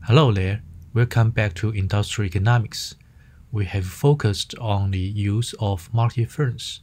Hello there, welcome back to Industrial Economics. We have focused on the use of market firms.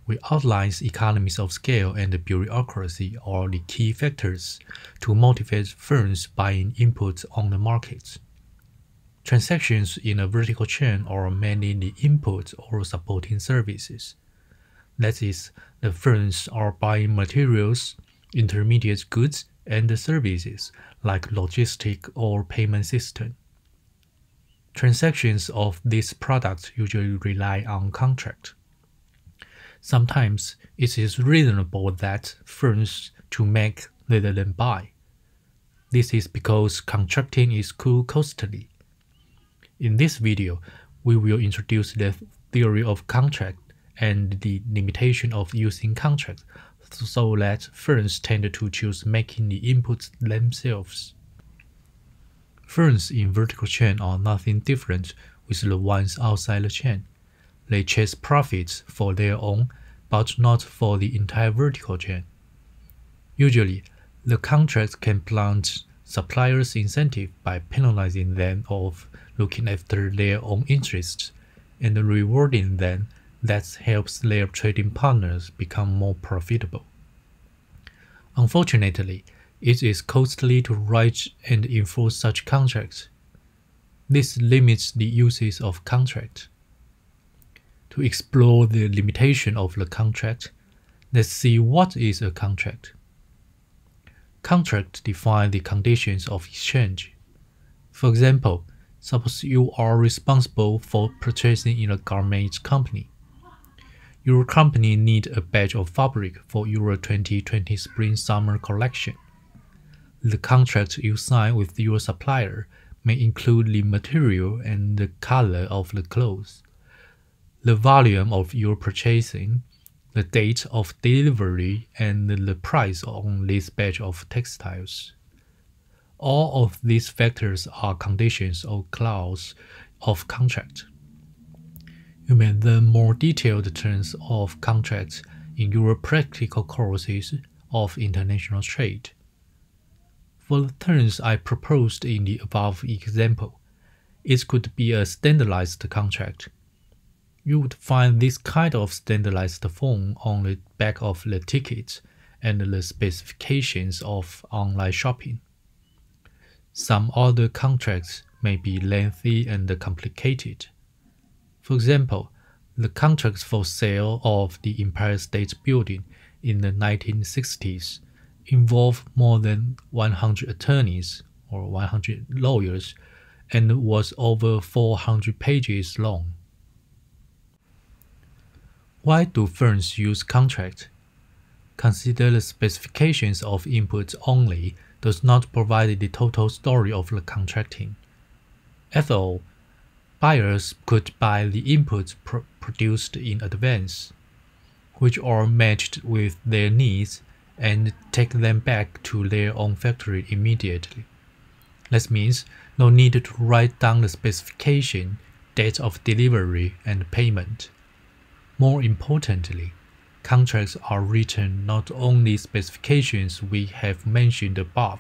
We outline economies of scale and bureaucracy are the key factors to motivate firms buying inputs on the market. Transactions in a vertical chain are mainly the inputs or supporting services. That is, the firms are buying materials, intermediate goods, and services like logistic or payment system. Transactions of these products usually rely on contract. Sometimes it is reasonable that firms to make rather than buy. This is because contracting is too costly. In this video, we will introduce the theory of contract and the limitation of using contract so that firms tend to choose making the inputs themselves. Firms in vertical chain are nothing different with the ones outside the chain. They chase profits for their own, but not for the entire vertical chain. Usually, the contract can blunt suppliers' incentive by penalizing them of looking after their own interests and rewarding them. That helps their trading partners become more profitable. Unfortunately, it is costly to write and enforce such contracts. This limits the uses of contract. To explore the limitation of the contract, let's see what is a contract. Contract defines the conditions of exchange. For example, suppose you are responsible for purchasing in a garment company. Your company needs a batch of fabric for your 2020 spring-summer collection. The contract you sign with your supplier may include the material and the color of the clothes, the volume of your purchasing, the date of delivery, and the price on this batch of textiles. All of these factors are conditions or clauses of contract. You may learn more detailed terms of contracts in your practical courses of international trade. For the terms I proposed in the above example, it could be a standardized contract. You would find this kind of standardized form on the back of the ticket and the specifications of online shopping. Some other contracts may be lengthy and complicated. For example, the contracts for sale of the Empire State Building in the 1960s involved more than 100 attorneys or 100 lawyers and was over 400 pages long. Why do firms use contract? Consider the specifications of inputs only does not provide the total story of the contracting. After all, buyers could buy the inputs produced in advance, which are matched with their needs, and take them back to their own factory immediately. That means no need to write down the specification, date of delivery, and payment. More importantly, contracts are written not only specifications we have mentioned above,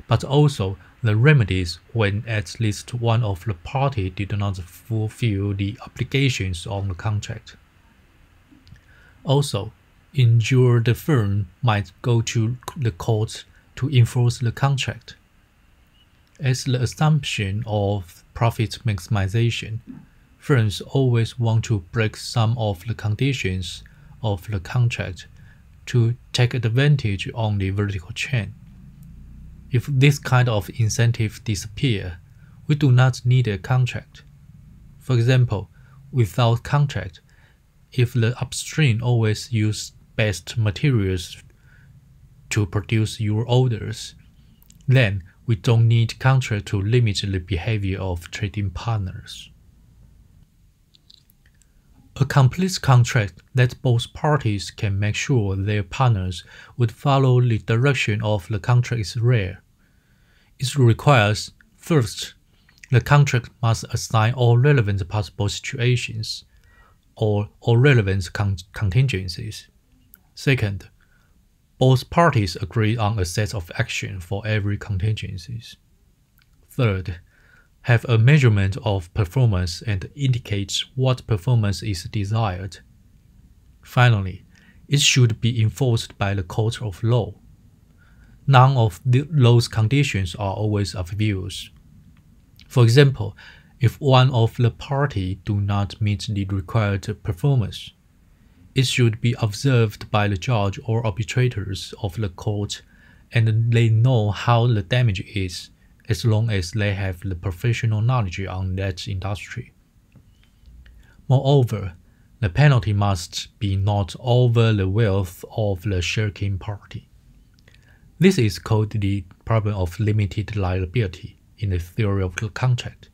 but also the remedies when at least one of the parties did not fulfill the obligations on the contract. Also, injured firm might go to the court to enforce the contract. As the assumption of profit maximization, firms always want to break some of the conditions of the contract to take advantage on the vertical chain. If this kind of incentive disappears, we do not need a contract. For example, without contract, if the upstream always use best materials to produce your orders, then we don't need contract to limit the behavior of trading partners. A complete contract that both parties can make sure their partners would follow the direction of the contract is rare. It requires, first, the contract must assign all relevant possible situations, or all relevant contingencies. Second, both parties agree on a set of action for every contingencies. Third, have a measurement of performance and indicates what performance is desired. Finally, it should be enforced by the court of law. None of those conditions are always of use. For example, if one of the parties do not meet the required performance, it should be observed by the judge or arbitrators of the court, and they know how the damage is, as long as they have the professional knowledge on that industry. Moreover, the penalty must be not over the wealth of the shirking party. This is called the problem of limited liability in the theory of the contract.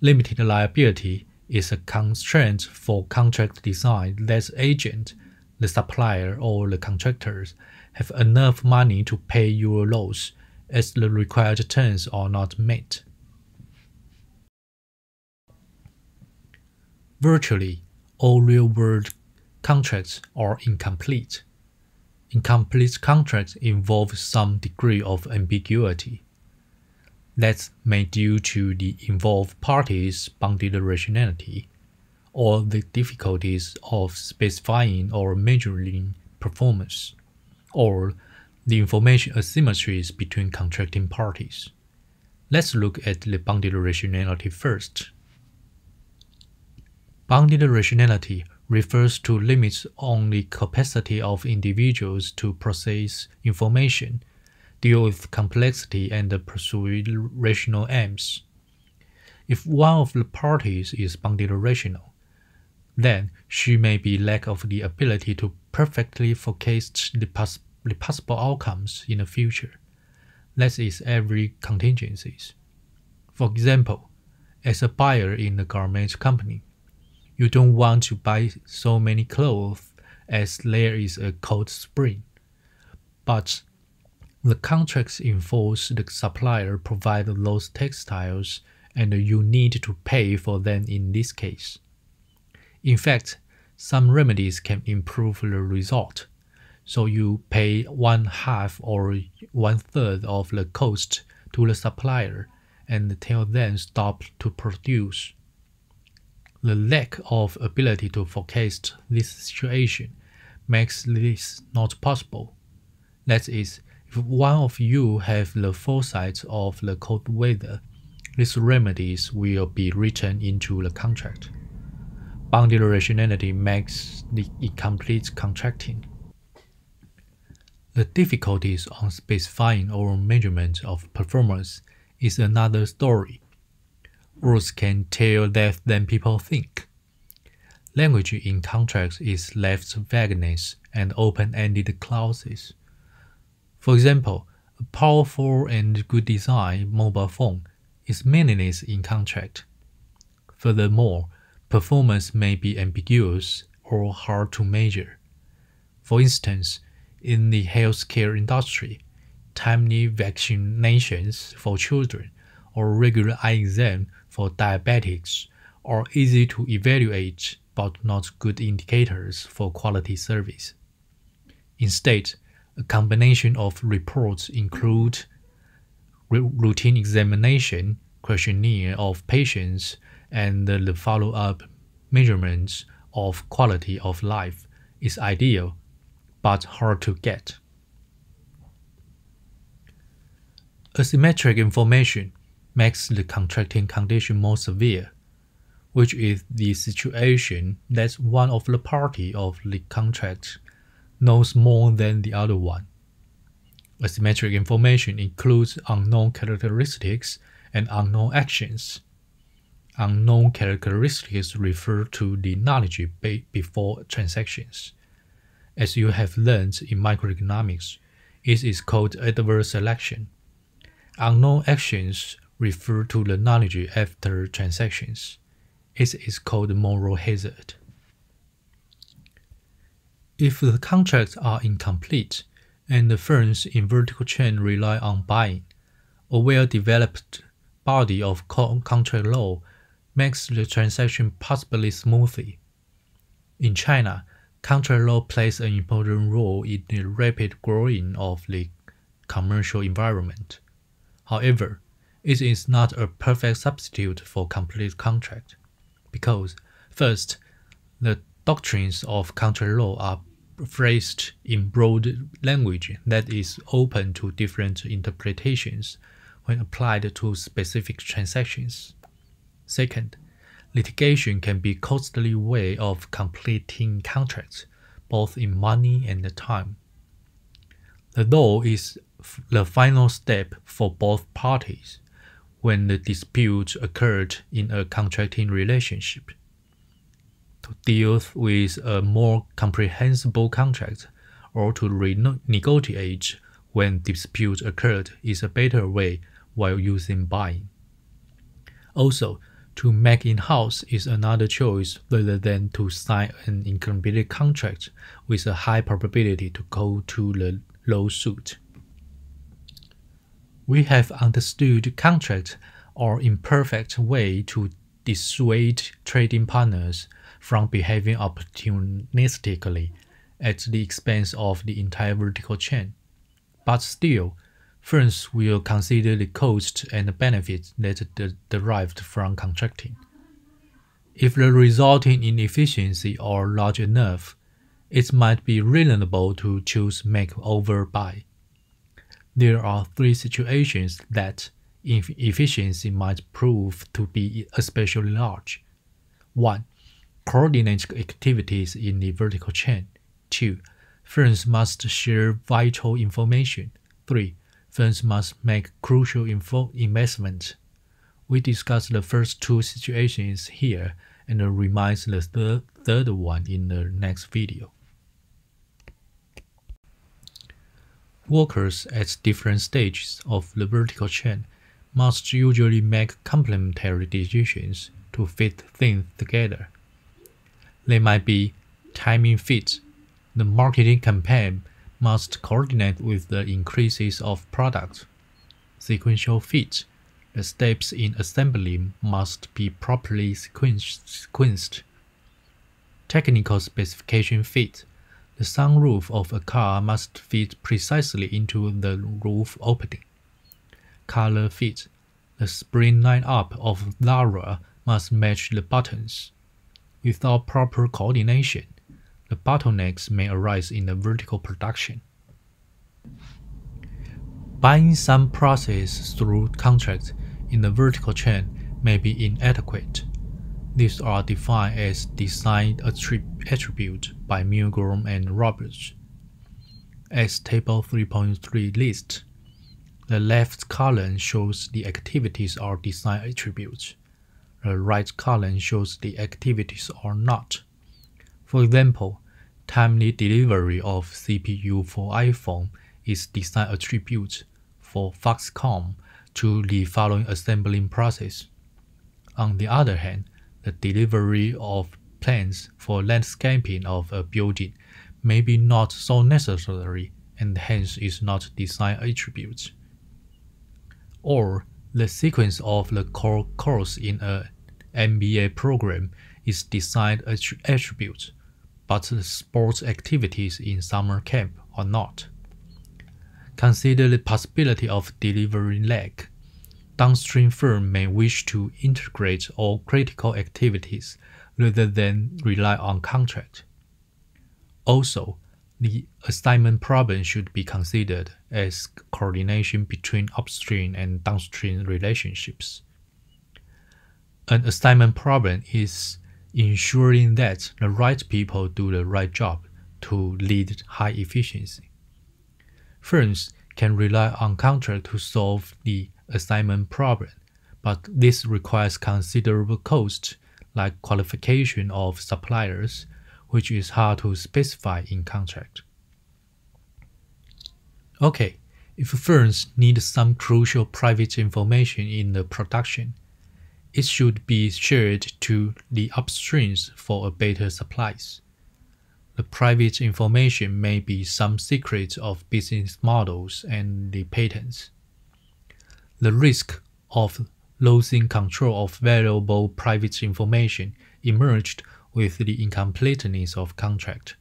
Limited liability is a constraint for contract design that the agent, the supplier, or the contractors have enough money to pay your loss as the required terms are not met. Virtually, all real-world contracts are incomplete. Incomplete contracts involve some degree of ambiguity. That's may due to the involved parties' bounded rationality, or the difficulties of specifying or measuring performance, or the information asymmetries between contracting parties. Let's look at the bounded rationality first. Bounded rationality refers to limits on the capacity of individuals to process information, deal with complexity, and pursue rational aims. If one of the parties is bounded rational, then she may be lack of the ability to perfectly forecast the possible outcomes in the future. That is every contingencies. For example, as a buyer in a garment company, you don't want to buy so many clothes as there is a cold spring, but the contracts enforce the supplier provide those textiles and you need to pay for them in this case. In fact, some remedies can improve the result, so you pay 1/2 or 1/3 of the cost to the supplier and tell them stop to produce. The lack of ability to forecast this situation makes this not possible. That is, if one of you have the foresight of the cold weather, these remedies will be written into the contract. Bounded rationality makes the incomplete contracting. The difficulties on specifying or measurement of performance is another story. Words can tell less than people think. Language in contracts is left vagueness and open-ended clauses. For example, a powerful and good design mobile phone is meaningless in contract. Furthermore, performance may be ambiguous or hard to measure. For instance, in the healthcare industry, timely vaccinations for children or regular eye exam for diabetics are easy to evaluate but not good indicators for quality service. Instead, a combination of reports include routine examination, questionnaire of patients, and the follow-up measurements of quality of life is ideal, but hard to get. Asymmetric information makes the contracting condition more severe, which is the situation that one of the parties of the contract knows more than the other one. Asymmetric information includes unknown characteristics and unknown actions. Unknown characteristics refer to the knowledge before transactions. As you have learned in microeconomics, it is called adverse selection. Unknown actions refer to the knowledge after transactions. It is called moral hazard. If the contracts are incomplete and the firms in vertical chain rely on buying, a well-developed body of contract law makes the transaction possibly smoothly. In China, contract law plays an important role in the rapid growing of the commercial environment. However, It is not a perfect substitute for complete contract, because, first, the doctrines of contract law are phrased in broad language that is open to different interpretations when applied to specific transactions. Second, litigation can be a costly way of completing contracts, both in money and time. The law is the final step for both parties when the dispute occurred in a contracting relationship. To deal with a more comprehensible contract or to renegotiate when dispute occurred is a better way while using buying. Also, to make in-house is another choice rather than to sign an incomplete contract with a high probability to go to the lawsuit. We have understood contract are imperfect way to dissuade trading partners from behaving opportunistically at the expense of the entire vertical chain. But still, firms will consider the cost and benefits that derived from contracting. If the resulting inefficiency are large enough, it might be reasonable to choose make over buy. There are three situations that inefficiency might prove to be especially large. 1. Coordinate activities in the vertical chain. 2. Firms must share vital information. 3. Firms must make crucial investments. We discuss the first two situations here and remind the third one in the next video. Workers at different stages of the vertical chain must usually make complementary decisions to fit things together. They might be timing fit. The marketing campaign must coordinate with the increases of product. Sequential fit. The steps in assembly must be properly sequenced. Technical specification fit. The sunroof of a car must fit precisely into the roof opening. Color fit. The spring line-up of Zara must match the buttons. Without proper coordination, the bottlenecks may arise in the vertical production. Buying some process through contract in the vertical chain may be inadequate. These are defined as design attribute by Milgrom and Roberts. As Table 3.3 lists, the left column shows the activities are design attributes. The right column shows the activities are not. For example, timely delivery of CPU for iPhone is design attribute for Foxconn to the following assembling process. On the other hand, the delivery of plans for landscaping of a building may be not so necessary and hence is not design attribute. Or the sequence of the core course in a MBA program is design attribute, but the sports activities in summer camp are not. Consider the possibility of delivery lag. Downstream firm may wish to integrate all critical activities rather than rely on contract. Also, the assignment problem should be considered as coordination between upstream and downstream relationships. An assignment problem is ensuring that the right people do the right job to lead high efficiency. Firms can rely on contract to solve the assignment problem, but this requires considerable cost, like qualification of suppliers, which is hard to specify in contract. Okay, if firms need some crucial private information in the production, it should be shared to the upstreams for a better supplies. The private information may be some secrets of business models and the patents. The risk of losing control of valuable private information emerged with the incompleteness of contract,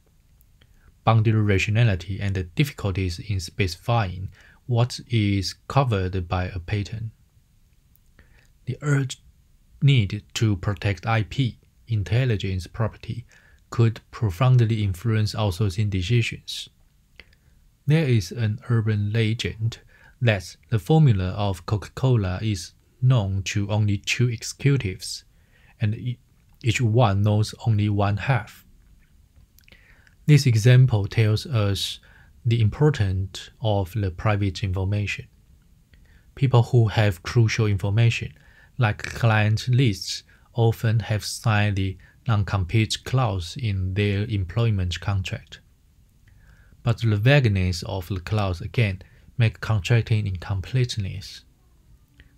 boundary rationality, and the difficulties in specifying what is covered by a patent. The urgent need to protect IP, intellectual property, could profoundly influence outsourcing decisions. There is an urban legend that the formula of Coca-Cola is known to only 2 executives, and each one knows only one half. This example tells us the importance of the private information. People who have crucial information, like client lists, often have signed the non-compete clause in their employment contract. But the vagueness of the clause again makes contracting incompleteness.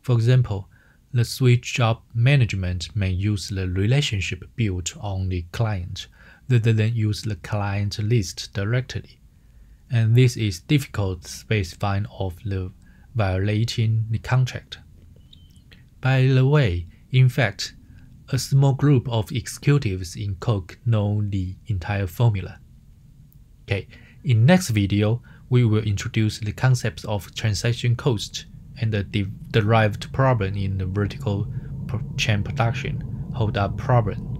For example, the switch job management may use the relationship built on the client rather than use the client list directly, and this is difficult specifying of the violating the contract. By the way, in fact, a small group of executives in Coke know the entire formula. Okay, in next video, we will introduce the concepts of transaction cost and the derived problem in the vertical chain production hold-up problem.